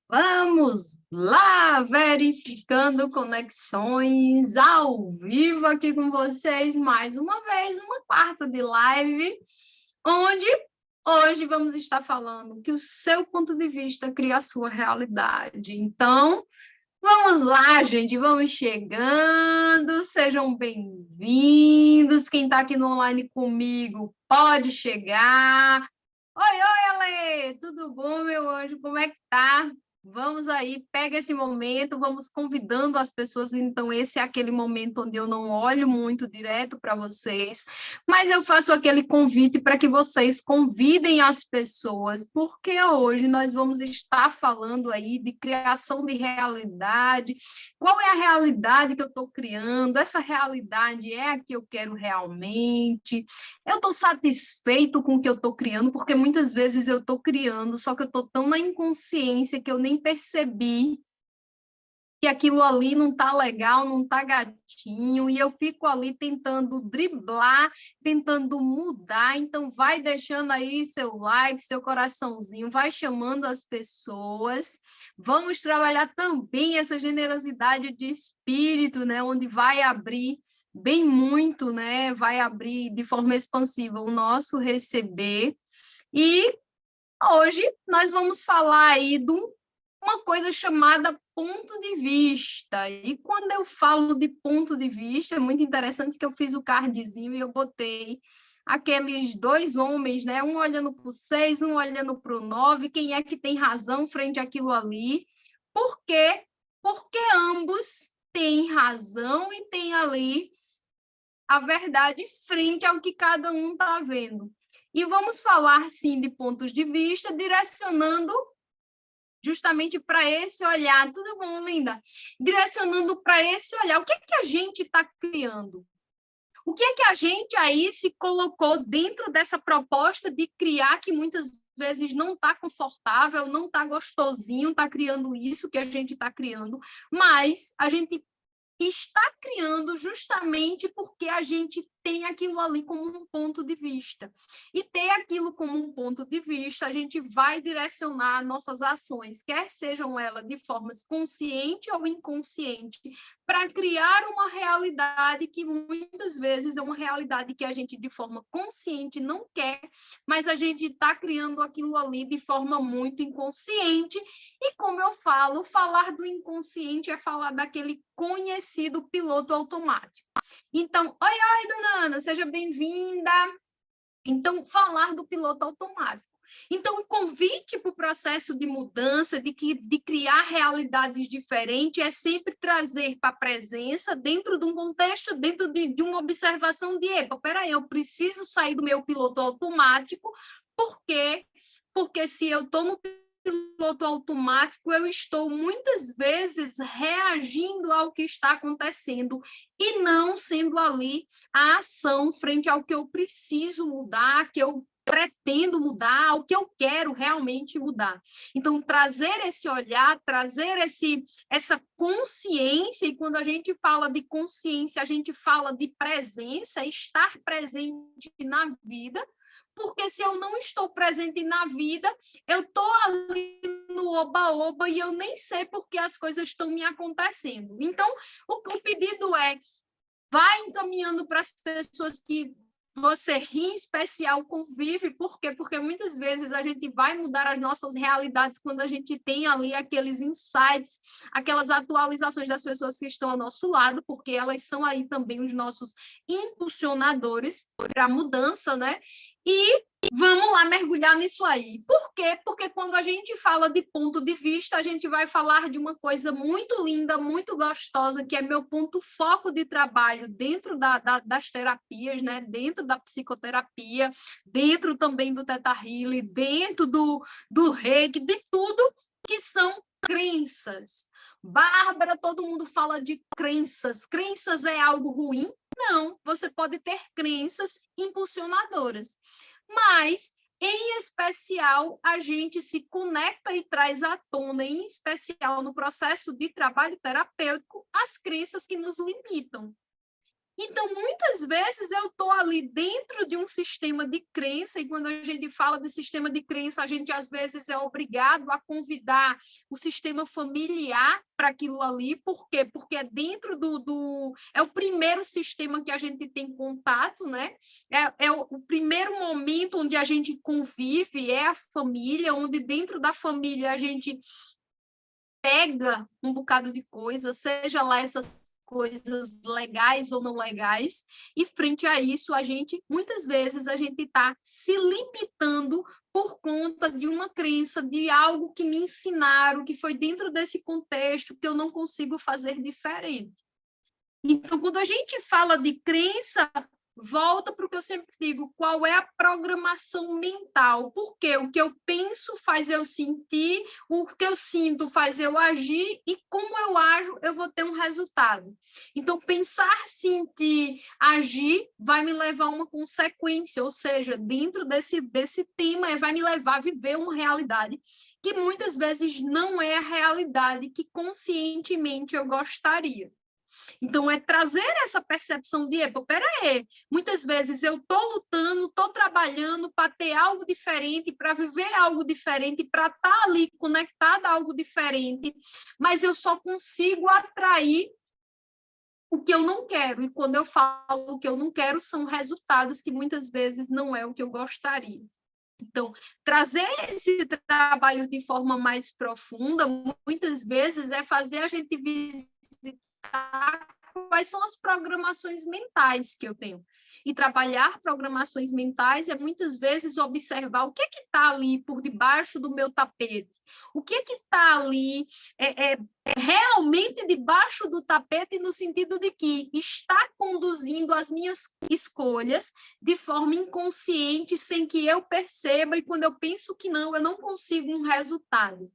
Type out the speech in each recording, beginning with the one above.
Vamos lá, verificando conexões ao vivo aqui com vocês, mais uma vez, uma quarta de live, onde hoje vamos estar falando que o seu ponto de vista cria a sua realidade. Então, vamos lá, gente, vamos chegando, sejam bem-vindos. Quem está aqui no online comigo pode chegar. Oi, oi, Ale, tudo bom, meu anjo? Como é que tá? Vamos aí, pega esse momento, vamos convidando as pessoas. Então, esse é aquele momento onde eu não olho muito direto para vocês, mas eu faço aquele convite para que vocês convidem as pessoas, porque hoje nós vamos estar falando aí de criação de realidade. Qual é a realidade que eu estou criando? Essa realidade é a que eu quero realmente? Eu estou satisfeito com o que eu estou criando, porque muitas vezes eu estou criando, só que eu estou tão na inconsciência que eu nem percebi que aquilo ali não está legal, não está gatinho, e eu fico ali tentando driblar, tentando mudar. Então, vai deixando aí seu like, seu coraçãozinho, vai chamando as pessoas. Vamos trabalhar também essa generosidade de espírito, né? Onde vai abrir bem muito, né? Vai abrir de forma expansiva o nosso receber. E hoje nós vamos falar aí de uma coisa chamada ponto de vista. E quando eu falo de ponto de vista, é muito interessante que eu fiz o cardzinho e eu botei aqueles dois homens, né? Um olhando para o 6, um olhando para o 9. Quem é que tem razão frente àquilo ali? Por quê? Porque ambos têm razão e têm ali a verdade frente ao que cada um está vendo. E vamos falar, sim, de pontos de vista, direcionando justamente para esse olhar. Tudo bom, linda? Direcionando para esse olhar. O que é que a gente está criando? O que é que a gente aí se colocou dentro dessa proposta de criar que muitas vezes não está confortável, não está gostosinho, está criando isso que a gente está criando, mas a gente está criando justamente porque a gente tem aquilo ali como um ponto de vista. E ter aquilo como um ponto de vista, a gente vai direcionar nossas ações, quer sejam elas de formas consciente ou inconsciente, para criar uma realidade que muitas vezes é uma realidade que a gente de forma consciente não quer, mas a gente está criando aquilo ali de forma muito inconsciente. E como eu falo, falar do inconsciente é falar daquele conhecido piloto automático. Então, oi, dona Ana, seja bem-vinda. Então, falar do piloto automático. Então, o convite para o processo de mudança, de criar realidades diferentes, é sempre trazer para a presença, dentro de um contexto, dentro de uma observação de, epa, peraí, eu preciso sair do meu piloto automático, por quê? Porque se eu estou no piloto automático, eu estou muitas vezes reagindo ao que está acontecendo e não sendo ali a ação frente ao que eu preciso mudar, que eu pretendo mudar, ao que eu quero realmente mudar. Então, trazer esse olhar, trazer essa consciência, e quando a gente fala de consciência, a gente fala de presença, estar presente na vida, porque se eu não estou presente na vida, eu estou ali no oba-oba e eu nem sei por que as coisas estão me acontecendo. Então, o pedido é, vai encaminhando para as pessoas que você, em especial, convive. Por quê? Porque muitas vezes a gente vai mudar as nossas realidades quando a gente tem ali aqueles insights, aquelas atualizações das pessoas que estão ao nosso lado, porque elas são aí também os nossos impulsionadores para a mudança, né? E vamos lá mergulhar nisso aí. Por quê? Porque quando a gente fala de ponto de vista, a gente vai falar de uma coisa muito linda, muito gostosa, que é meu ponto foco de trabalho dentro das terapias, né? Dentro da psicoterapia, dentro também do Theta Healing, dentro do Reiki, de tudo que são crenças. Bárbara, todo mundo fala de crenças. Crenças é algo ruim? Não, você pode ter crenças impulsionadoras. Mas, em especial, a gente se conecta e traz à tona, em especial no processo de trabalho terapêutico, as crenças que nos limitam. Então, muitas vezes, eu estou ali dentro de um sistema de crença, e quando a gente fala de sistema de crença, a gente, às vezes, é obrigado a convidar o sistema familiar para aquilo ali. Por quê? Porque é dentro é o primeiro sistema que a gente tem contato, né? É o primeiro momento onde a gente convive, é a família, onde dentro da família a gente pega um bocado de coisa, seja lá essas coisas legais ou não legais, e frente a isso, muitas vezes, a gente está se limitando por conta de uma crença, de algo que me ensinaram, que foi dentro desse contexto, que eu não consigo fazer diferente. Então, quando a gente fala de crença, volta para o que eu sempre digo, qual é a programação mental? Porque o que eu penso faz eu sentir, o que eu sinto faz eu agir, e como eu ajo, eu vou ter um resultado. Então, pensar, sentir, agir vai me levar a uma consequência, ou seja, dentro desse tema, vai me levar a viver uma realidade que muitas vezes não é a realidade que conscientemente eu gostaria. Então, é trazer essa percepção de, epa, peraí, muitas vezes eu estou lutando, estou trabalhando para ter algo diferente, para viver algo diferente, para estar ali conectada a algo diferente, mas eu só consigo atrair o que eu não quero. E quando eu falo o que eu não quero, são resultados que muitas vezes não é o que eu gostaria. Então, trazer esse trabalho de forma mais profunda, muitas vezes, é fazer a gente visitar quais são as programações mentais que eu tenho. E trabalhar programações mentais é, muitas vezes, observar o que está ali por debaixo do meu tapete, o que está ali realmente debaixo do tapete, no sentido de que está conduzindo as minhas escolhas de forma inconsciente, sem que eu perceba, e quando eu penso que não, eu não consigo um resultado.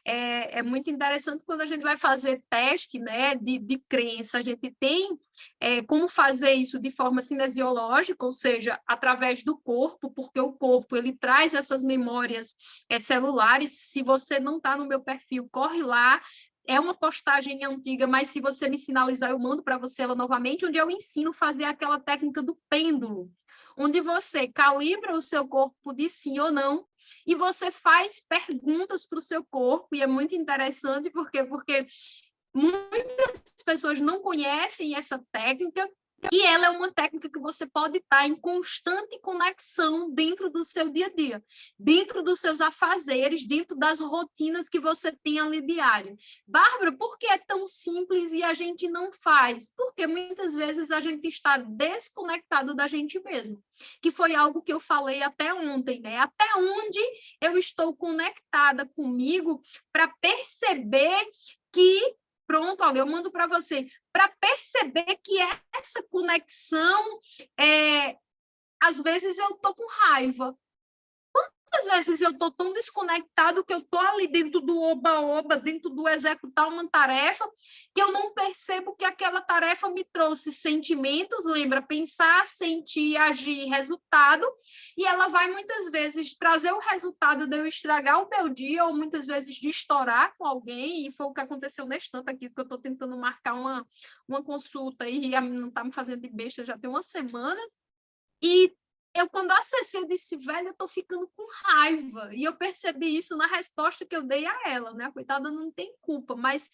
É muito interessante quando a gente vai fazer teste, né, de crença, a gente tem como fazer isso de forma cinesiológica, ou seja, através do corpo, porque o corpo ele traz essas memórias celulares. Se você não está no meu perfil, corre lá. É uma postagem antiga, mas se você me sinalizar, eu mando para você ela novamente, onde eu ensino a fazer aquela técnica do pêndulo, onde você calibra o seu corpo de sim ou não, e você faz perguntas para o seu corpo, e é muito interessante, porque muitas pessoas não conhecem essa técnica, e ela é uma técnica que você pode estar em constante conexão dentro do seu dia a dia, dentro dos seus afazeres, dentro das rotinas que você tem ali diário. Bárbara, por que é tão simples e a gente não faz? Porque muitas vezes a gente está desconectado da gente mesmo, que foi algo que eu falei até ontem, né? Até onde eu estou conectada comigo para perceber que pronto, olha, eu mando para você, para perceber que essa conexão, às vezes eu estou com raiva. Às vezes eu estou tão desconectado que eu estou ali dentro do oba-oba, dentro do executar uma tarefa, que eu não percebo que aquela tarefa me trouxe sentimentos, lembra? Pensar, sentir, agir, resultado, e ela vai muitas vezes trazer o resultado de eu estragar o meu dia, ou muitas vezes de estourar com alguém, e foi o que aconteceu neste tanto aqui, que eu estou tentando marcar uma consulta, e a menina está me fazendo de besta já tem uma semana, e eu, quando acessei, eu disse, velho, eu tô ficando com raiva. E eu percebi isso na resposta que eu dei a ela, né? A coitada não tem culpa, mas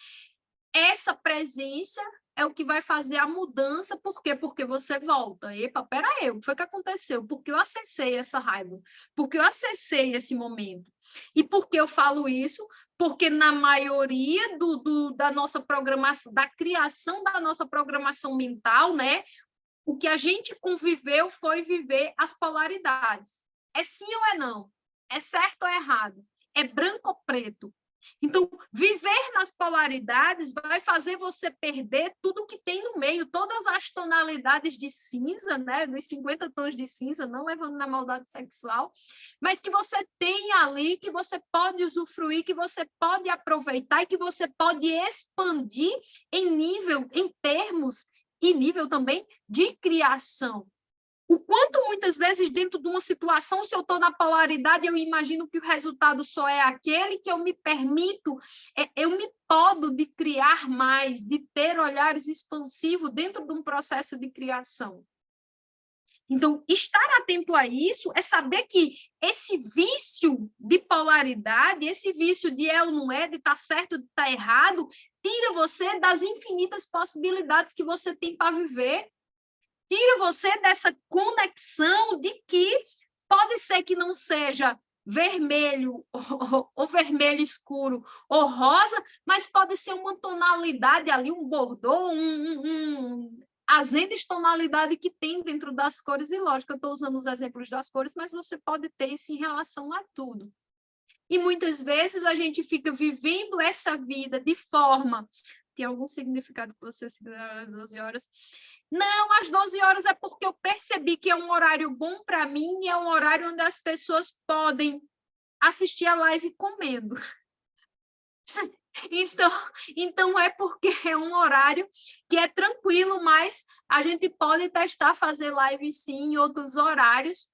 essa presença é o que vai fazer a mudança. Por quê? Porque você volta. Epa, peraí, o que foi que aconteceu? Porque eu acessei essa raiva, porque eu acessei esse momento. E por que eu falo isso? Porque na maioria da nossa programação, da criação da nossa programação mental, né? O que a gente conviveu foi viver as polaridades. É sim ou é não? É certo ou é errado? É branco ou preto? Então, viver nas polaridades vai fazer você perder tudo que tem no meio, todas as tonalidades de cinza, né? Dos 50 tons de cinza, não levando na maldade sexual, mas que você tem ali, que você pode usufruir, que você pode aproveitar e que você pode expandir em nível, em termos e nível também de criação. O quanto muitas vezes dentro de uma situação, se eu estou na polaridade, eu imagino que o resultado só é aquele que eu me permito, eu me podo de criar mais, de ter olhares expansivos dentro de um processo de criação. Então, estar atento a isso é saber que esse vício de polaridade, esse vício de é ou não é, de estar certo, de estar errado, tira você das infinitas possibilidades que você tem para viver. Tira você dessa conexão de que pode ser que não seja vermelho ou vermelho escuro ou rosa, mas pode ser uma tonalidade ali, um bordô, as N tonalidade que tem dentro das cores, e lógico, eu estou usando os exemplos das cores, mas você pode ter isso em relação a tudo. E muitas vezes a gente fica vivendo essa vida de forma... Tem algum significado que você se dá às 12 horas? Não, às 12 horas é porque eu percebi que é um horário bom para mim e é um horário onde as pessoas podem assistir a live comendo. Então é porque é um horário que é tranquilo, mas a gente pode testar fazer live sim em outros horários.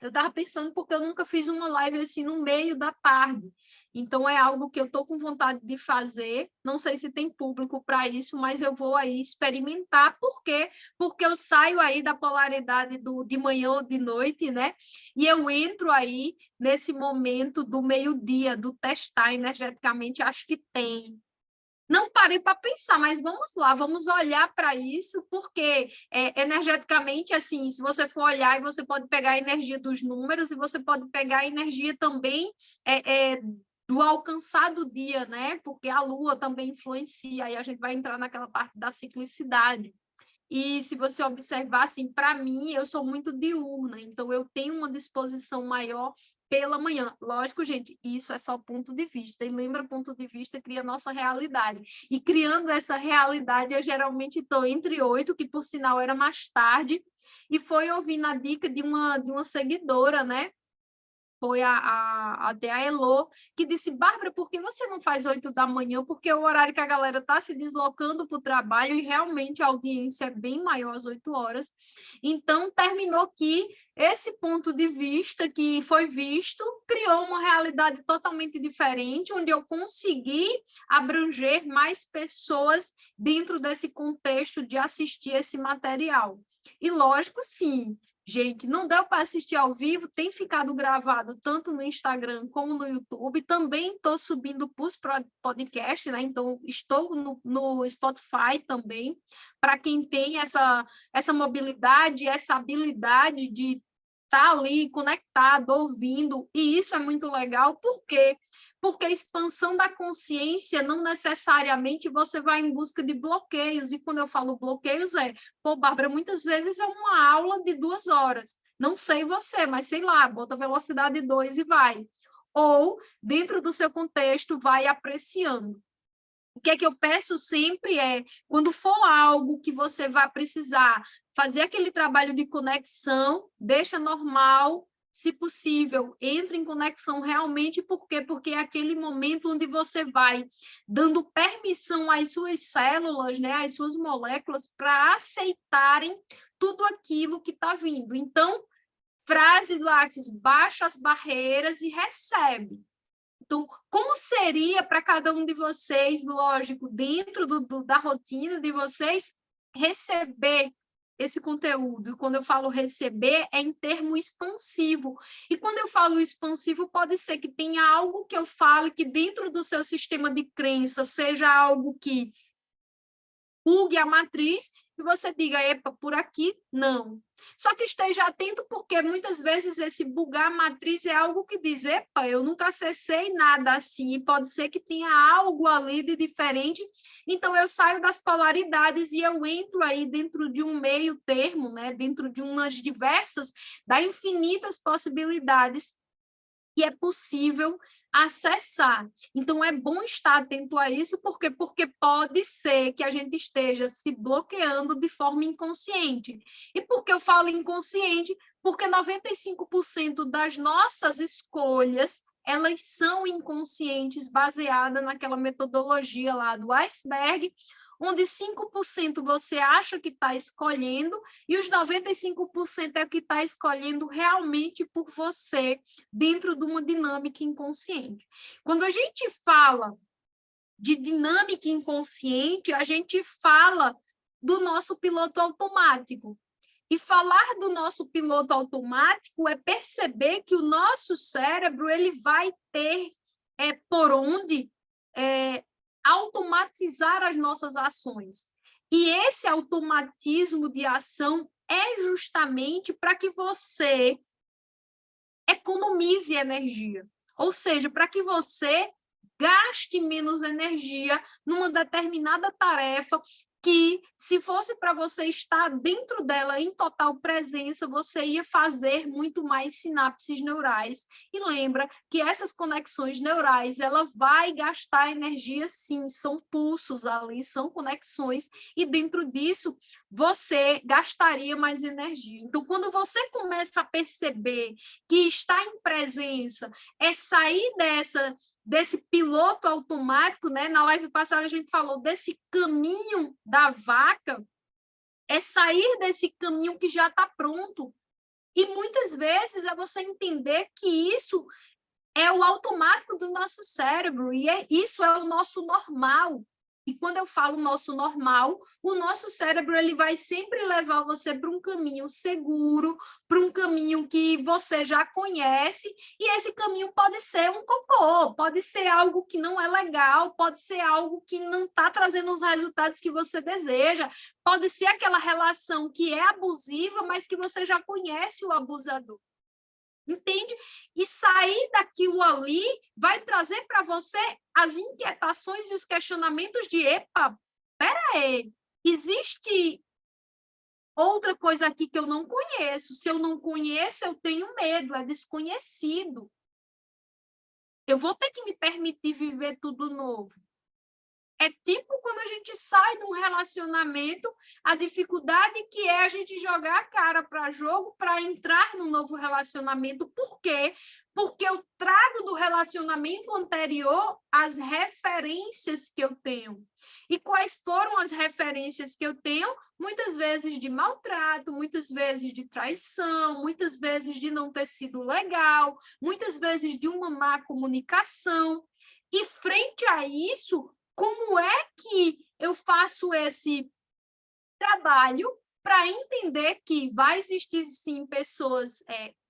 Eu estava pensando porque eu nunca fiz uma live assim no meio da tarde. Então, é algo que eu estou com vontade de fazer. Não sei se tem público para isso, mas eu vou aí experimentar. Por quê? Porque eu saio aí da polaridade de manhã ou de noite, né? E eu entro aí nesse momento do meio-dia, do testar energeticamente. Acho que tem. Não parei para pensar, mas vamos lá, vamos olhar para isso, porque energeticamente, assim, se você for olhar, você pode pegar a energia dos números e você pode pegar a energia também do alcançar do dia, né? Porque a Lua também influencia, aí a gente vai entrar naquela parte da ciclicidade. E se você observar, assim, para mim, eu sou muito diurna, então eu tenho uma disposição maior pela manhã. Lógico, gente, isso é só ponto de vista. E lembra, ponto de vista cria nossa realidade. E criando essa realidade, eu geralmente estou entre 8, que por sinal era mais tarde, e foi ouvindo a dica de uma seguidora, né? Foi até a Elô, que disse, Bárbara, por que você não faz 8 da manhã? Porque é o horário que a galera está se deslocando para o trabalho e realmente a audiência é bem maior às 8 horas. Então, terminou que esse ponto de vista que foi visto criou uma realidade totalmente diferente, onde eu consegui abranger mais pessoas dentro desse contexto de assistir esse material. E lógico, sim, gente, não deu para assistir ao vivo, tem ficado gravado tanto no Instagram como no YouTube. Também estou subindo para os podcasts, né? Então, estou no Spotify também, para quem tem essa mobilidade, essa habilidade de estar ali conectado, ouvindo. E isso é muito legal, por quê? Porque a expansão da consciência não necessariamente você vai em busca de bloqueios. E quando eu falo bloqueios, pô, Bárbara, muitas vezes é uma aula de 2 horas. Não sei você, mas sei lá, bota velocidade 2 e vai. Ou, dentro do seu contexto, vai apreciando. O que é que eu peço sempre quando for algo que você vai precisar fazer aquele trabalho de conexão, deixa normal, se possível, entre em conexão realmente, por quê? Porque é aquele momento onde você vai dando permissão às suas células, né, às suas moléculas, para aceitarem tudo aquilo que está vindo. Então, frase do Axis, baixa as barreiras e recebe. Então, como seria para cada um de vocês, lógico, dentro da rotina de vocês, receber esse conteúdo? E quando eu falo receber, é em termo expansivo. E quando eu falo expansivo, pode ser que tenha algo que eu fale que dentro do seu sistema de crença seja algo que bugue a matriz e você diga, epa, por aqui, não. Só que esteja atento, porque muitas vezes esse bugar a matriz é algo que diz, epa, eu nunca acessei nada assim, e pode ser que tenha algo ali de diferente, então eu saio das polaridades e eu entro aí dentro de um meio termo, né? Dentro de umas diversas, das infinitas possibilidades que é possível acessar. Então, é bom estar atento a isso, porque pode ser que a gente esteja se bloqueando de forma inconsciente. E por que eu falo inconsciente? Porque 95% das nossas escolhas, elas são inconscientes, baseadas naquela metodologia lá do iceberg, onde 5% você acha que está escolhendo e os 95% é o que está escolhendo realmente por você, dentro de uma dinâmica inconsciente. Quando a gente fala de dinâmica inconsciente, a gente fala do nosso piloto automático. E falar do nosso piloto automático é perceber que o nosso cérebro ele vai ter por onde automatizar as nossas ações. E esse automatismo de ação é justamente para que você economize energia. Ou seja, para que você gaste menos energia numa determinada tarefa que, se fosse para você estar dentro dela em total presença, você ia fazer muito mais sinapses neurais. E lembra que essas conexões neurais, ela vai gastar energia sim, são pulsos ali, são conexões, e dentro disso, você gastaria mais energia. Então, quando você começa a perceber que estar em presença é sair desse piloto automático, né? Na live passada a gente falou desse caminho da vaca, é sair desse caminho que já está pronto. E muitas vezes é você entender que isso é o automático do nosso cérebro, e isso é o nosso normal. E quando eu falo nosso normal, o nosso cérebro ele vai sempre levar você para um caminho seguro, para um caminho que você já conhece, e esse caminho pode ser um cocô, pode ser algo que não é legal, pode ser algo que não está trazendo os resultados que você deseja, pode ser aquela relação que é abusiva, mas que você já conhece o abusador. Entende? E sair daquilo ali vai trazer para você as inquietações e os questionamentos de, epa, peraí, existe outra coisa aqui que eu não conheço. Se eu não conheço, eu tenho medo, é desconhecido. Eu vou ter que me permitir viver tudo novo. É tipo quando a gente sai de um relacionamento, a dificuldade que é a gente jogar a cara para jogo para entrar num novo relacionamento. Por quê? Porque eu trago do relacionamento anterior as referências que eu tenho. E quais foram as referências que eu tenho? Muitas vezes de maltrato, muitas vezes de traição, muitas vezes de não ter sido legal, muitas vezes de uma má comunicação. E frente a isso, como é que eu faço esse trabalho para entender que vai existir, sim, pessoas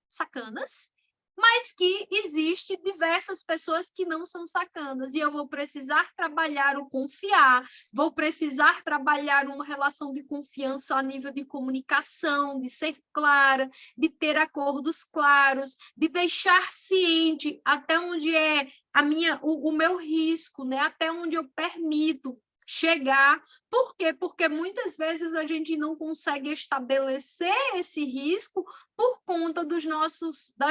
sacanas, mas que existe diversas pessoas que não são sacanas, e eu vou precisar trabalhar o confiar, vou precisar trabalhar uma relação de confiança a nível de comunicação, de ser clara, de ter acordos claros, de deixar ciente até onde é o meu risco, né? Até onde eu permito chegar. Por quê? Porque muitas vezes a gente não consegue estabelecer esse risco por conta das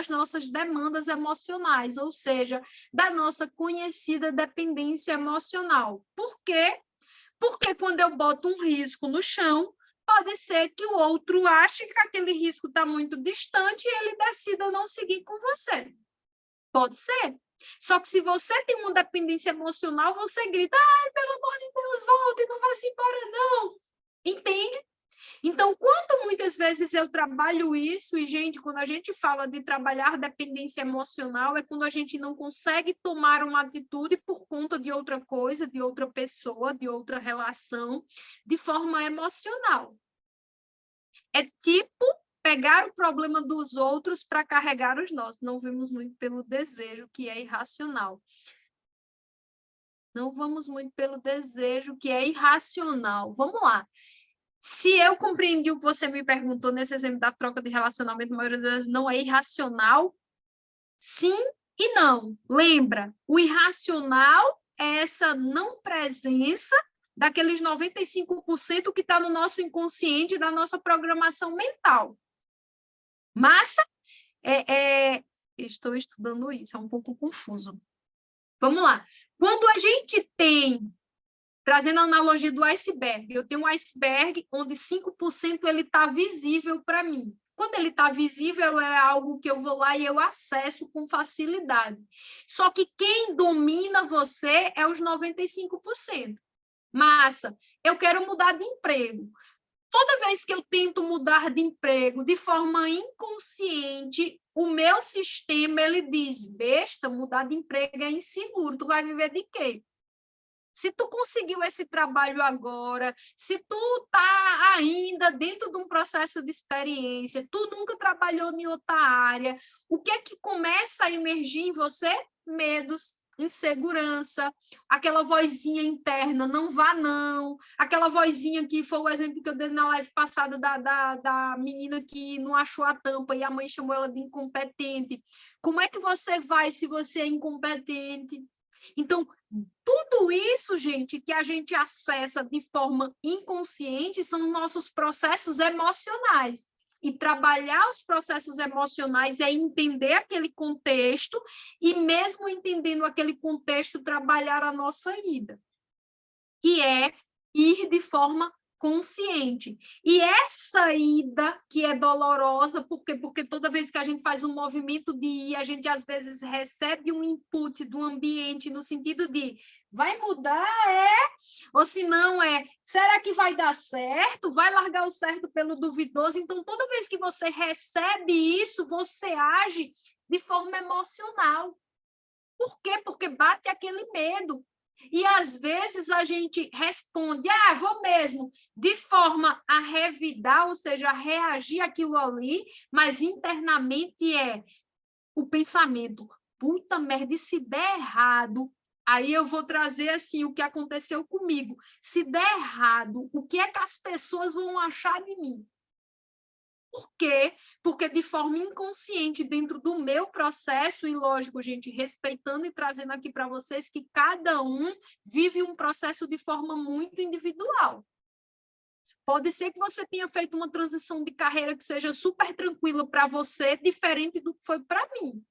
nossas demandas emocionais, ou seja, da nossa conhecida dependência emocional. Por quê? Porque quando eu boto um risco no chão, pode ser que o outro ache que aquele risco está muito distante e ele decida não seguir com você. Pode ser. Só que se você tem uma dependência emocional, você grita, ai, pelo amor de Deus, volte, não vai se embora, não. Entende? Então, quando muitas vezes eu trabalho isso, e, gente, quando a gente fala de trabalhar dependência emocional, é quando a gente não consegue tomar uma atitude por conta de outra coisa, de outra pessoa, de outra relação, de forma emocional. É tipo pegar o problema dos outros para carregar os nossos. Não vemos muito pelo desejo, que é irracional. Não vamos muito pelo desejo, que é irracional. Vamos lá. Se eu compreendi o que você me perguntou nesse exemplo da troca de relacionamento, a maioria das vezes não é irracional. Sim e não. Lembra, o irracional é essa não presença daqueles 95% que está no nosso inconsciente, da nossa programação mental. Massa? Estou estudando isso, é um pouco confuso. Vamos lá. Quando a gente tem, trazendo a analogia do iceberg, eu tenho um iceberg onde 5% ele está visível para mim. Quando ele está visível, é algo que eu vou lá e eu acesso com facilidade. Só que quem domina você é os 95%. Massa, eu quero mudar de emprego. Toda vez que eu tento mudar de emprego de forma inconsciente, o meu sistema ele diz: besta, mudar de emprego é inseguro, tu vai viver de quê? Se tu conseguiu esse trabalho agora, se tu está ainda dentro de um processo de experiência, tu nunca trabalhou em outra área, o que é que começa a emergir em você? Medos, insegurança, aquela vozinha interna, não vá não, aquela vozinha que foi o exemplo que eu dei na live passada da menina que não achou a tampa e a mãe chamou ela de incompetente. Como é que você vai se você é incompetente? Então, tudo isso, gente, que a gente acessa de forma inconsciente são nossos processos emocionais. E trabalhar os processos emocionais é entender aquele contexto e, mesmo entendendo aquele contexto, trabalhar a nossa ida, que é ir de forma consciente. E essa ida que é dolorosa, por quê? Porque toda vez que a gente faz um movimento de ir, a gente às vezes recebe um input do ambiente no sentido de vai mudar, ou se não será que vai dar certo? Vai largar o certo pelo duvidoso? Então, toda vez que você recebe isso, você age de forma emocional. Por quê? Porque bate aquele medo. E, às vezes, a gente responde, vou mesmo, de forma a revidar, ou seja, a reagir àquilo ali, mas internamente o pensamento, puta merda, e se der errado, aí eu vou trazer, assim, o que aconteceu comigo. Se der errado, o que é que as pessoas vão achar de mim? Por quê? Porque de forma inconsciente, dentro do meu processo, e lógico, gente, respeitando e trazendo aqui para vocês que cada um vive um processo de forma muito individual. Pode ser que você tenha feito uma transição de carreira que seja super tranquila para você, diferente do que foi para mim.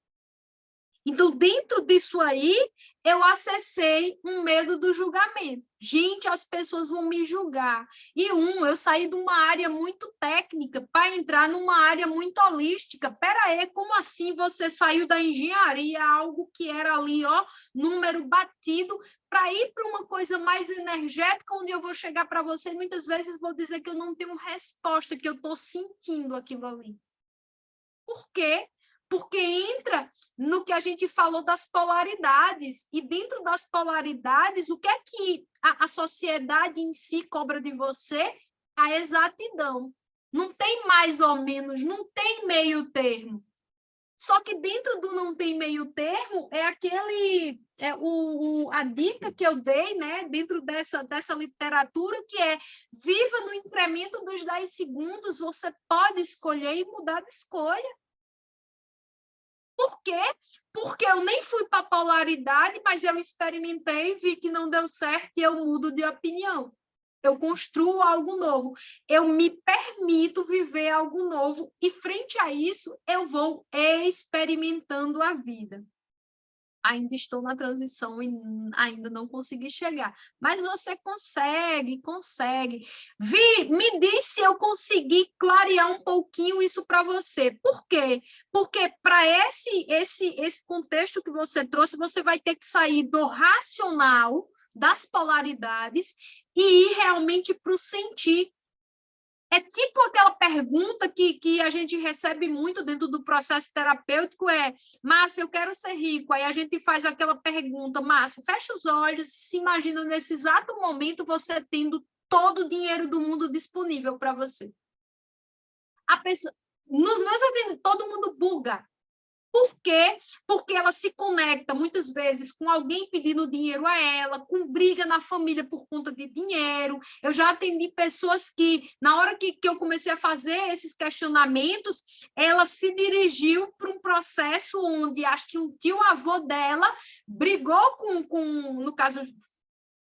Então, dentro disso aí, eu acessei um medo do julgamento. Gente, as pessoas vão me julgar. E eu saí de uma área muito técnica para entrar numa área muito holística. Espera aí, como assim você saiu da engenharia, algo que era ali, número batido, para ir para uma coisa mais energética, onde eu vou chegar para você e muitas vezes vou dizer que eu não tenho resposta, que eu estou sentindo aquilo ali. Por quê? Porque entra no que a gente falou das polaridades, e dentro das polaridades, o que é que a sociedade em si cobra de você? A exatidão. Não tem mais ou menos, não tem meio termo. Só que dentro do não tem meio termo, a dica que eu dei, né, dentro dessa literatura, que é viva no incremento dos 10 segundos, você pode escolher e mudar de escolha. Por quê? Porque eu nem fui para a polaridade, mas eu experimentei, vi que não deu certo e eu mudo de opinião. Eu construo algo novo. Eu me permito viver algo novo e, frente a isso, eu vou experimentando a vida. Ainda estou na transição e ainda não consegui chegar. Mas você consegue. Me diz se eu consegui clarear um pouquinho isso para você. Por quê? Porque para esse contexto que você trouxe, você vai ter que sair do racional, das polaridades, e ir realmente para o sentir. É tipo aquela pergunta que a gente recebe muito dentro do processo terapêutico, Márcia, eu quero ser rico. Aí a gente faz aquela pergunta, Márcia, fecha os olhos, se imagina nesse exato momento você tendo todo o dinheiro do mundo disponível para você. Nos meus atendimentos, todo mundo buga. Por quê? Porque ela se conecta muitas vezes com alguém pedindo dinheiro a ela, com briga na família por conta de dinheiro. Eu já atendi pessoas que, na hora que eu comecei a fazer esses questionamentos, ela se dirigiu para um processo onde acho que um tio-avô dela brigou no caso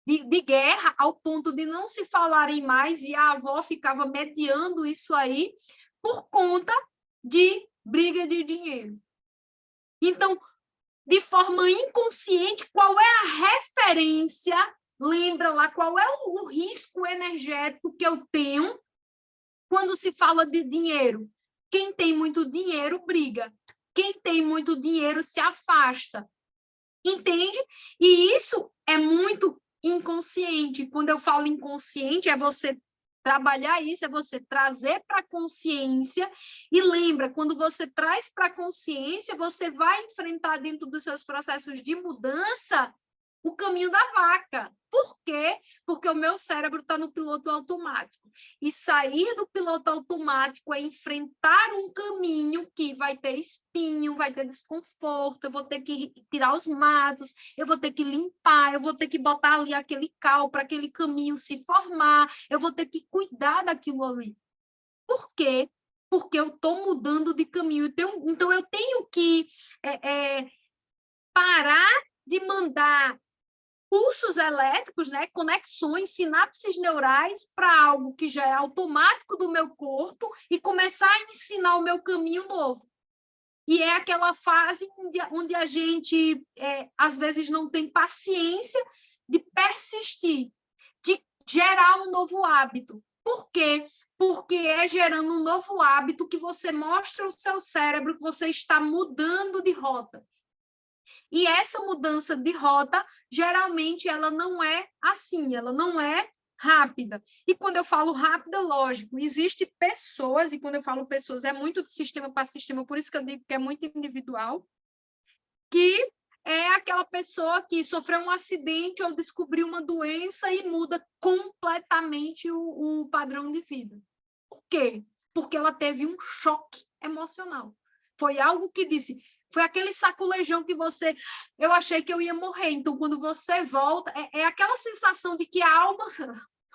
de guerra, ao ponto de não se falarem mais, e a avó ficava mediando isso aí por conta de briga de dinheiro. Então, de forma inconsciente, qual é a referência? Lembra lá qual é o risco energético que eu tenho quando se fala de dinheiro? Quem tem muito dinheiro briga. Quem tem muito dinheiro se afasta. Entende? E isso é muito inconsciente. Quando eu falo inconsciente, é você trabalhar isso, é você trazer para a consciência. E lembra, quando você traz para a consciência, você vai enfrentar dentro dos seus processos de mudança o caminho da vaca. Por quê? Porque o meu cérebro está no piloto automático. E sair do piloto automático é enfrentar um caminho que vai ter espinho, vai ter desconforto, eu vou ter que tirar os matos, eu vou ter que limpar, eu vou ter que botar ali aquele cal para aquele caminho se formar, eu vou ter que cuidar daquilo ali. Por quê? Porque eu estou mudando de caminho. Então, eu tenho que parar de mandar pulsos elétricos, né, conexões, sinapses neurais para algo que já é automático do meu corpo e começar a ensinar o meu caminho novo. E é aquela fase onde a gente, às vezes, não tem paciência de persistir, de gerar um novo hábito. Por quê? Porque é gerando um novo hábito que você mostra ao seu cérebro que você está mudando de rota. E essa mudança de rota, geralmente, ela não é assim, ela não é rápida. E quando eu falo rápida, lógico, existem pessoas, e quando eu falo pessoas, é muito de sistema para sistema, por isso que eu digo que é muito individual, que é aquela pessoa que sofreu um acidente ou descobriu uma doença e muda completamente o padrão de vida. Por quê? Porque ela teve um choque emocional. Foi algo que disse, foi aquele sacolejão que você... Eu achei que eu ia morrer. Então, quando você volta, é aquela sensação de que a alma,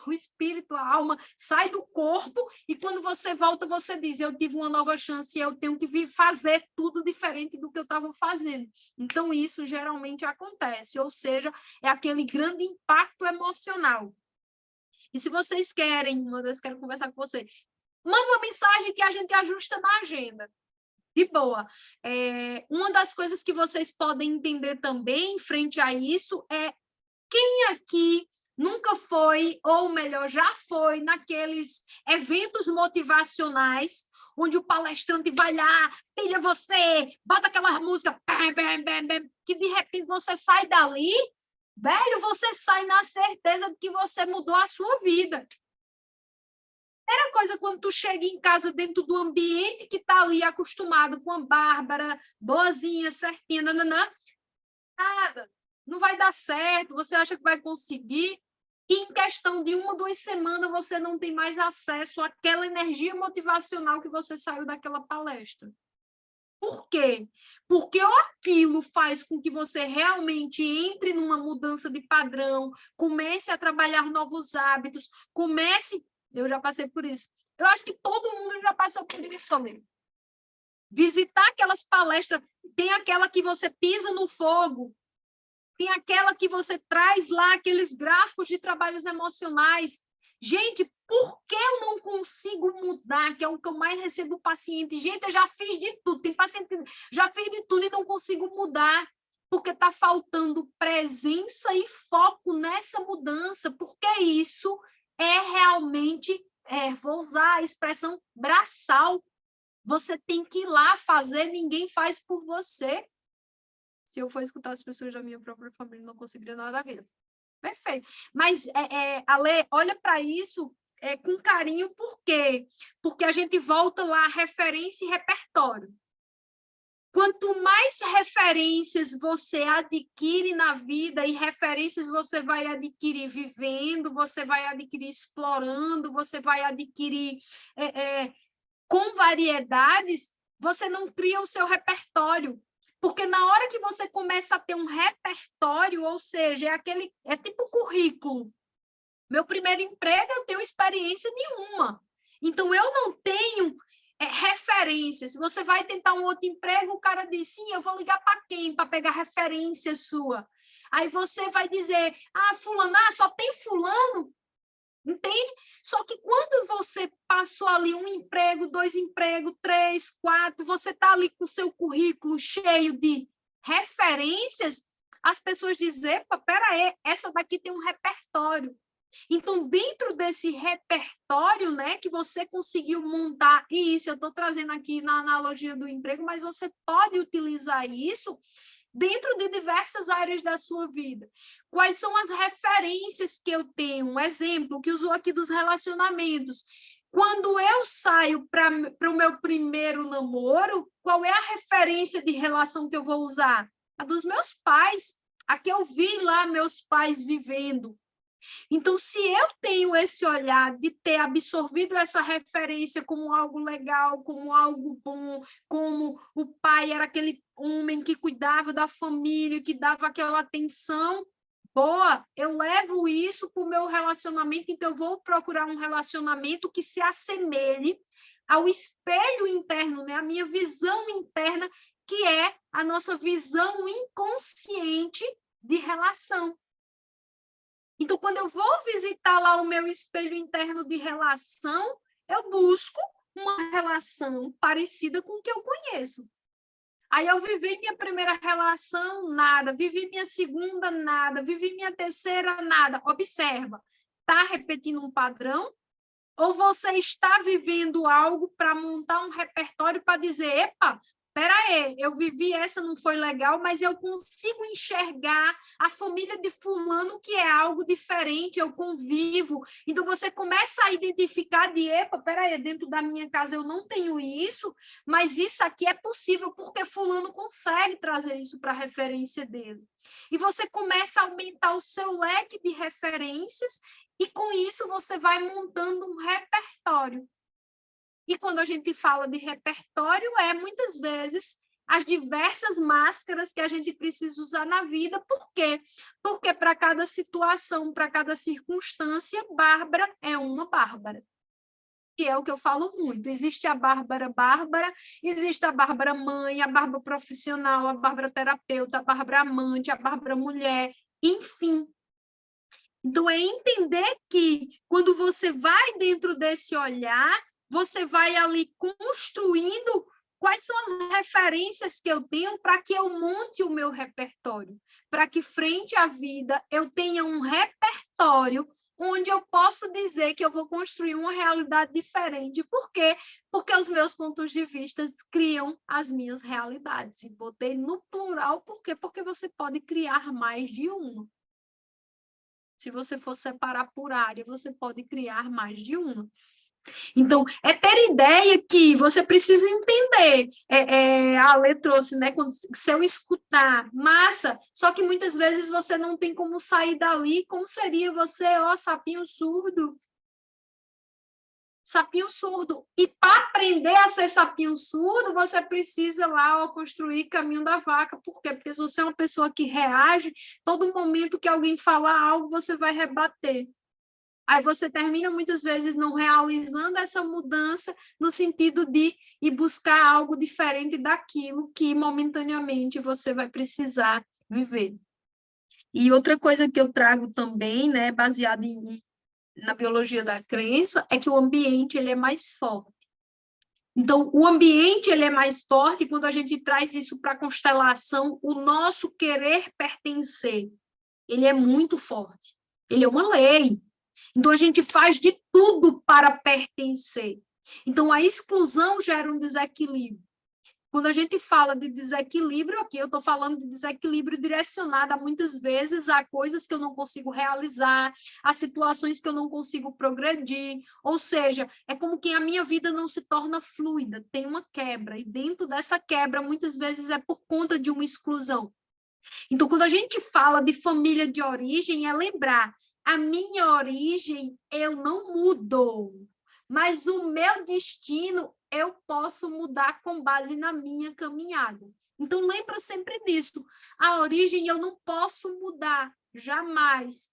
o espírito, a alma, sai do corpo e quando você volta, você diz, eu tive uma nova chance e eu tenho que fazer tudo diferente do que eu estava fazendo. Então, isso geralmente acontece. Ou seja, é aquele grande impacto emocional. E se vocês querem, eu quero conversar com você, manda uma mensagem que a gente ajusta na agenda. De boa. Uma das coisas que vocês podem entender também, frente a isso, é quem aqui nunca foi, ou melhor, já foi, naqueles eventos motivacionais, onde o palestrante vai lá, pilha você, bota aquela música, bam, bam, bam, bam, que de repente você sai dali, velho, você sai na certeza de que você mudou a sua vida. Primeira coisa, quando tu chega em casa dentro do ambiente que está ali acostumado com a Bárbara, boazinha, certinha, nananã, nada, não vai dar certo, você acha que vai conseguir, e em questão de 1 ou 2 semanas você não tem mais acesso àquela energia motivacional que você saiu daquela palestra. Por quê? Porque ou aquilo faz com que você realmente entre numa mudança de padrão, comece a trabalhar novos hábitos, comece... Eu já passei por isso. Eu acho que todo mundo já passou por isso também. Visitar aquelas palestras, tem aquela que você pisa no fogo, tem aquela que você traz lá aqueles gráficos de trabalhos emocionais. Gente, por que eu não consigo mudar? Que é o que eu mais recebo do paciente. Gente, eu já fiz de tudo. Tem paciente que já fez de tudo e não consigo mudar. Porque está faltando presença e foco nessa mudança. Porque isso é realmente, vou usar a expressão braçal. Você tem que ir lá fazer, ninguém faz por você. Se eu for escutar as pessoas da minha própria família, não conseguiria nada da vida. Perfeito. Mas, Ale, olha para isso com carinho, por quê? Porque a gente volta lá, referência e repertório. Quanto mais referências você adquire na vida, e referências você vai adquirir vivendo, você vai adquirir explorando, você vai adquirir com variedades, você não cria o seu repertório. Porque na hora que você começa a ter um repertório, ou seja, é tipo currículo. Meu primeiro emprego, eu tenho experiência nenhuma. Então, eu não tenho referências. Se você vai tentar um outro emprego, o cara diz, sim, eu vou ligar para quem? Para pegar referência sua. Aí você vai dizer, fulano, só tem fulano. Entende? Só que quando você passou ali 1 emprego, 2 empregos, 3, 4, você está ali com o seu currículo cheio de referências, as pessoas dizem, peraí, essa daqui tem um repertório. Então, dentro desse repertório, né, que você conseguiu montar, e isso eu estou trazendo aqui na analogia do emprego, mas você pode utilizar isso dentro de diversas áreas da sua vida. Quais são as referências que eu tenho? Um exemplo que usou aqui dos relacionamentos. Quando eu saio para o meu primeiro namoro, qual é a referência de relação que eu vou usar? A dos meus pais, a que eu vi lá meus pais vivendo. Então, se eu tenho esse olhar de ter absorvido essa referência como algo legal, como algo bom, como o pai era aquele homem que cuidava da família, que dava aquela atenção, boa, eu levo isso para o meu relacionamento, então eu vou procurar um relacionamento que se assemelhe ao espelho interno, né? A minha visão interna, que é a nossa visão inconsciente de relação. Então, quando eu vou visitar lá o meu espelho interno de relação, eu busco uma relação parecida com o que eu conheço. Aí eu vivi minha primeira relação, nada. Vivi minha segunda, nada. Vivi minha terceira, nada. Observa, está repetindo um padrão? Ou você está vivendo algo para montar um repertório para dizer, epa, espera aí, eu vivi essa, não foi legal, mas eu consigo enxergar a família de fulano que é algo diferente, eu convivo. Então, você começa a identificar de, epa, espera aí, dentro da minha casa eu não tenho isso, mas isso aqui é possível porque fulano consegue trazer isso para a referência dele. E você começa a aumentar o seu leque de referências e, com isso, você vai montando um repertório. E quando a gente fala de repertório, muitas vezes, as diversas máscaras que a gente precisa usar na vida. Por quê? Porque para cada situação, para cada circunstância, Bárbara é uma Bárbara. Que é o que eu falo muito. Existe a Bárbara Bárbara, existe a Bárbara mãe, a Bárbara profissional, a Bárbara terapeuta, a Bárbara amante, a Bárbara mulher, enfim. Então, é entender que quando você vai dentro desse olhar, você vai ali construindo quais são as referências que eu tenho para que eu monte o meu repertório, para que frente à vida eu tenha um repertório onde eu posso dizer que eu vou construir uma realidade diferente. Por quê? Porque os meus pontos de vista criam as minhas realidades. E botei no plural, por quê? Porque você pode criar mais de uma. Se você for separar por área, você pode criar mais de uma. Então, é ter ideia que você precisa entender. A Ale trouxe, né? Se eu escutar, massa, só que muitas vezes você não tem como sair dali. Como seria você, sapinho surdo? Sapinho surdo. E para aprender a ser sapinho surdo, você precisa lá construir caminho da vaca. Por quê? Porque se você é uma pessoa que reage, todo momento que alguém falar algo, você vai rebater. Aí você termina muitas vezes não realizando essa mudança no sentido de ir buscar algo diferente daquilo que momentaneamente você vai precisar viver. E outra coisa que eu trago também, né, baseada na biologia da crença, é que o ambiente ele é mais forte. Então, o ambiente ele é mais forte quando a gente traz isso para a constelação, o nosso querer pertencer, ele é muito forte. Ele é uma lei. Então, a gente faz de tudo para pertencer. Então, a exclusão gera um desequilíbrio. Quando a gente fala de desequilíbrio, aqui eu estou falando de desequilíbrio direcionado muitas vezes a coisas que eu não consigo realizar, a situações que eu não consigo progredir, ou seja, é como que a minha vida não se torna fluida, tem uma quebra, e dentro dessa quebra, muitas vezes é por conta de uma exclusão. Então, quando a gente fala de família de origem, é lembrar, a minha origem eu não mudo, mas o meu destino eu posso mudar com base na minha caminhada. Então, lembra sempre disso. A origem eu não posso mudar, jamais.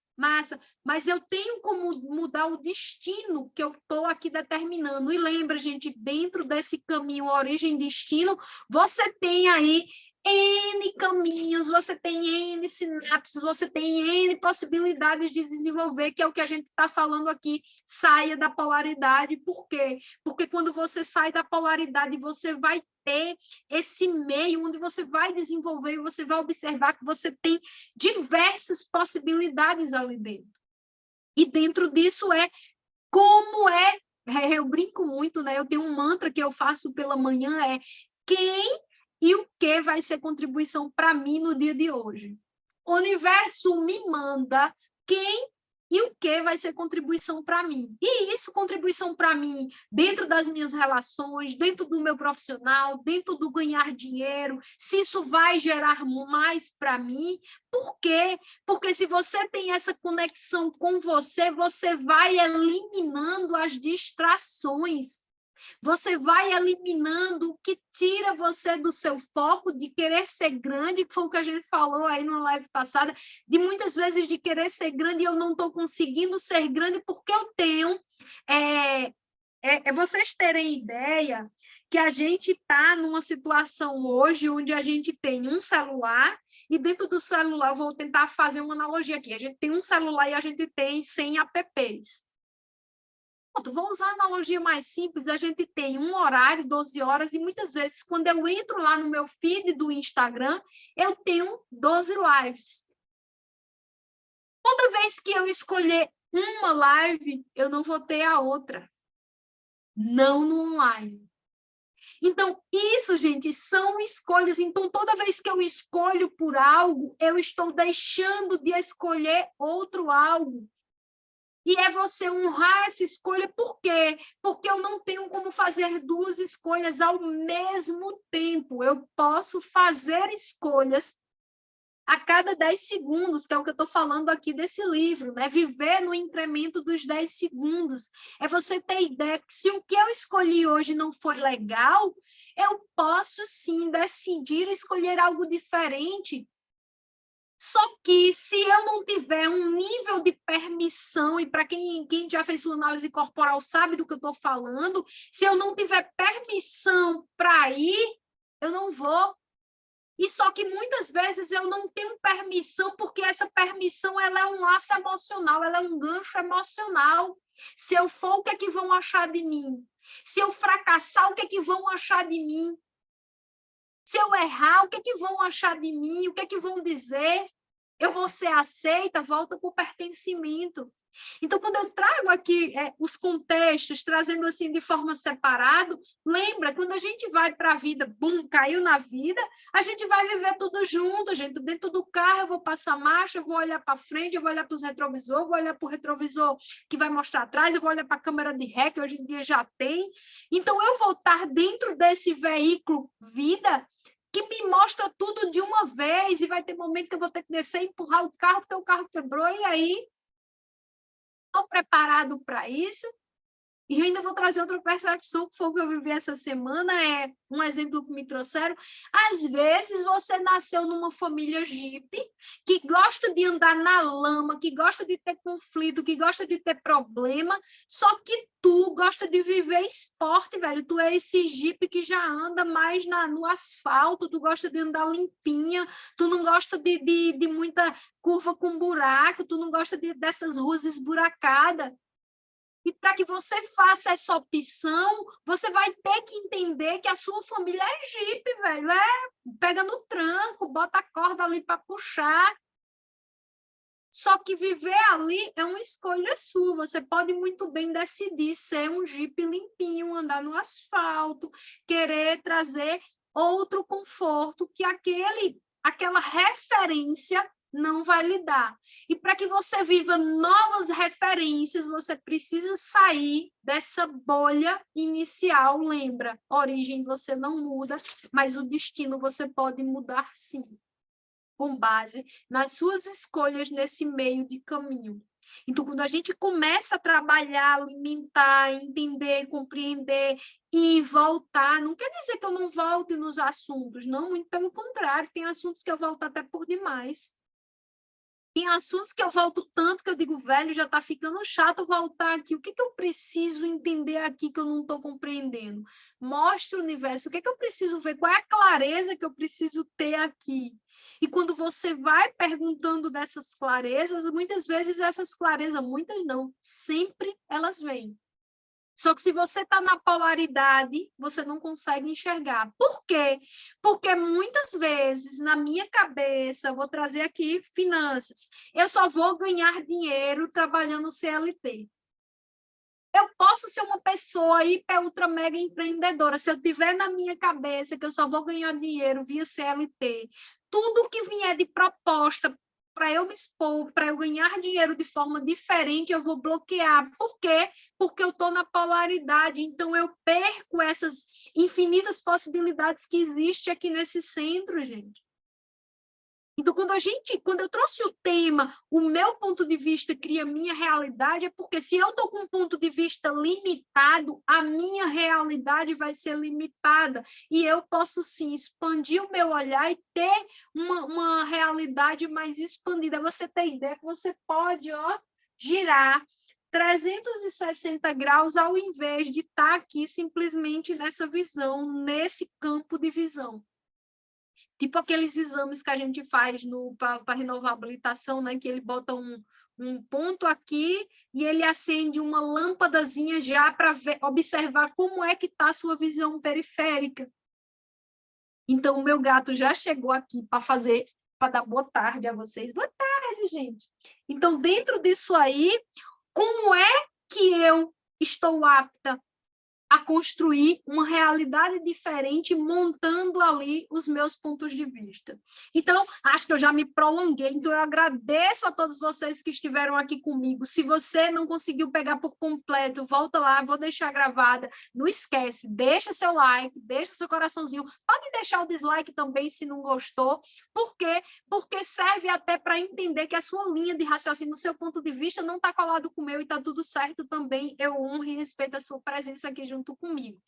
Mas eu tenho como mudar o destino que eu estou aqui determinando. E lembra, gente, dentro desse caminho origem-destino, você tem aí N caminhos, você tem N sinapses, você tem N possibilidades de desenvolver, que é o que a gente está falando aqui, saia da polaridade. Por quê? Porque quando você sai da polaridade, você vai ter esse meio onde você vai desenvolver e você vai observar que você tem diversas possibilidades ali dentro. E dentro disso eu brinco muito, né? Eu tenho um mantra que eu faço pela manhã, quem e o que vai ser contribuição para mim no dia de hoje. O universo me manda quem e o que vai ser contribuição para mim. E isso, contribuição para mim, dentro das minhas relações, dentro do meu profissional, dentro do ganhar dinheiro, se isso vai gerar mais para mim. Por quê? Porque se você tem essa conexão com você, você vai eliminando as distrações. Você vai eliminando o que tira você do seu foco de querer ser grande, que foi o que a gente falou aí na live passada, de muitas vezes de querer ser grande e eu não estou conseguindo ser grande porque eu tenho... vocês terem ideia que a gente está numa situação hoje onde a gente tem um celular e dentro do celular, eu vou tentar fazer uma analogia aqui, a gente tem um celular e a gente tem 100 apps. Vou usar a analogia mais simples, a gente tem um horário, 12 horas, e muitas vezes, quando eu entro lá no meu feed do Instagram, eu tenho 12 lives. Toda vez que eu escolher uma live, eu não vou ter a outra. Não no online. Então, isso, gente, são escolhas. Então, toda vez que eu escolho por algo, eu estou deixando de escolher outro algo. E é você honrar essa escolha, por quê? Porque eu não tenho como fazer duas escolhas ao mesmo tempo. Eu posso fazer escolhas a cada 10 segundos, que é o que eu estou falando aqui desse livro, né? Viver no incremento dos 10 segundos. É você ter ideia que se o que eu escolhi hoje não for legal, eu posso sim decidir escolher algo diferente. Só que se eu não tiver um nível de permissão, e para quem já fez sua análise corporal sabe do que eu estou falando, se eu não tiver permissão para ir, eu não vou. E só que muitas vezes eu não tenho permissão, porque essa permissão ela é um laço emocional, ela é um gancho emocional. Se eu for, o que é que vão achar de mim? Se eu fracassar, o que é que vão achar de mim? Se eu errar, o que é que vão achar de mim? O que é que vão dizer? Eu vou ser aceita? Volta para o pertencimento. Então, quando eu trago aqui os contextos, trazendo assim de forma separada, lembra, quando a gente vai para a vida, bum, caiu na vida, a gente vai viver tudo junto, gente. Dentro do carro eu vou passar marcha, eu vou olhar para frente, eu vou olhar para os retrovisores, vou olhar para o retrovisor que vai mostrar atrás, eu vou olhar para a câmera de ré, que hoje em dia já tem. Então, eu vou estar dentro desse veículo vida que me mostra tudo de uma vez, e vai ter momento que eu vou ter que descer e empurrar o carro, porque o carro quebrou, e aí estou preparado para isso. E eu ainda vou trazer outra percepção, que foi o que eu vivi essa semana, é um exemplo que me trouxeram. Às vezes, você nasceu numa família Jeep, que gosta de andar na lama, que gosta de ter conflito, que gosta de ter problema, só que tu gosta de viver esporte, velho. Tu é esse Jeep que já anda mais no asfalto, tu gosta de andar limpinha, tu não gosta de muita curva com buraco, tu não gosta dessas ruas esburacadas. E para que você faça essa opção, você vai ter que entender que a sua família é Jeep, velho. Pega no tranco, bota a corda ali para puxar. Só que viver ali é uma escolha sua. Você pode muito bem decidir ser um Jeep limpinho, andar no asfalto, querer trazer outro conforto que aquela referência não vai lhe dar. E para que você viva novas referências, você precisa sair dessa bolha inicial. Lembra, a origem você não muda, mas o destino você pode mudar sim, com base nas suas escolhas nesse meio de caminho. Então, quando a gente começa a trabalhar, alimentar, entender, compreender e voltar, não quer dizer que eu não volte nos assuntos, não, muito pelo contrário, tem assuntos que eu volto até por demais. Tem assuntos que eu volto tanto que eu digo, velho, já está ficando chato voltar aqui. O que eu preciso entender aqui que eu não estou compreendendo? Mostra o universo. O que eu preciso ver? Qual é a clareza que eu preciso ter aqui? E quando você vai perguntando dessas clarezas, muitas vezes essas clarezas, muitas não, sempre elas vêm. Só que se você está na polaridade, você não consegue enxergar. Por quê? Porque muitas vezes, na minha cabeça, vou trazer aqui finanças, eu só vou ganhar dinheiro trabalhando CLT. Eu posso ser uma pessoa hiper, ultra, mega empreendedora. Se eu tiver na minha cabeça que eu só vou ganhar dinheiro via CLT, tudo que vier de proposta para eu me expor, para eu ganhar dinheiro de forma diferente, eu vou bloquear. Por quê? Porque eu estou na polaridade. Então, eu perco essas infinitas possibilidades que existem aqui nesse centro, gente. Então, quando eu trouxe o tema, o meu ponto de vista cria minha realidade, é porque se eu estou com um ponto de vista limitado, a minha realidade vai ser limitada. E eu posso, sim, expandir o meu olhar e ter uma realidade mais expandida. Você tem ideia que você pode, girar 360 graus ao invés de estar aqui simplesmente nessa visão, nesse campo de visão. Tipo aqueles exames que a gente faz para renovar a habilitação, né? Que ele bota um ponto aqui e ele acende uma lâmpadazinha já para observar como é que está a sua visão periférica. Então, o meu gato já chegou aqui para dar boa tarde a vocês. Boa tarde, gente. Então, dentro disso aí, como é que eu estou apta a construir uma realidade diferente, montando ali os meus pontos de vista. Então, acho que eu já me prolonguei, então eu agradeço a todos vocês que estiveram aqui comigo. Se você não conseguiu pegar por completo, volta lá, vou deixar gravada. Não esquece, deixa seu like, deixa seu coraçãozinho, pode deixar o dislike também se não gostou. Por quê? Porque serve até para entender que a sua linha de raciocínio, o seu ponto de vista não está colado com o meu e está tudo certo também. Eu honro e respeito a sua presença aqui junto comigo.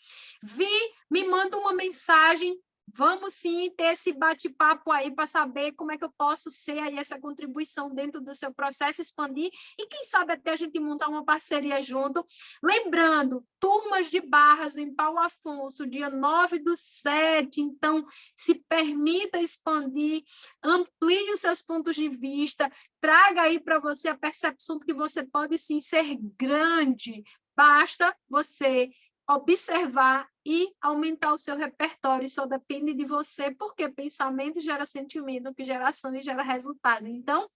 Me manda uma mensagem, vamos sim ter esse bate-papo aí para saber como é que eu posso ser aí essa contribuição dentro do seu processo, expandir e quem sabe até a gente montar uma parceria junto. Lembrando, turmas de Barras em Paulo Afonso, dia 9/7, então se permita expandir, amplie os seus pontos de vista, traga aí para você a percepção de que você pode sim ser grande. Basta você observar e aumentar o seu repertório, só depende de você, porque pensamento gera sentimento, que gera ação e gera resultado. Então,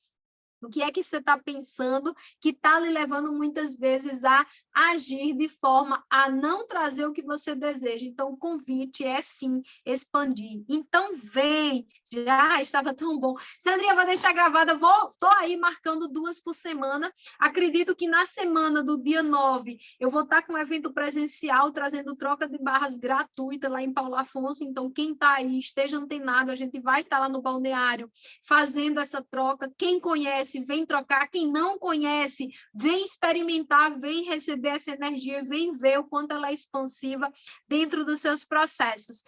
o que é que você está pensando que está lhe levando muitas vezes a agir de forma a não trazer o que você deseja? Então, o convite é, sim, expandir. Então, vem. Já estava tão bom. Sandrinha, vou deixar gravada. Estou aí marcando 2 por semana. Acredito que na semana do dia 9, eu vou estar com um evento presencial, trazendo troca de barras gratuita lá em Paulo Afonso. Então, quem está aí, esteja antenado, a gente vai estar lá no balneário fazendo essa troca. Quem conhece, vem trocar. Quem não conhece, vem experimentar, vem receber essa energia, vem ver o quanto ela é expansiva dentro dos seus processos.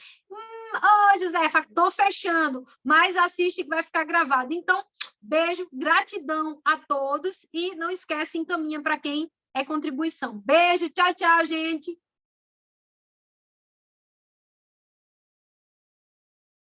Josefa, estou fechando, mas assiste que vai ficar gravado. Então, beijo, gratidão a todos e não esquece, encaminha para quem é contribuição. Beijo, tchau, tchau, gente.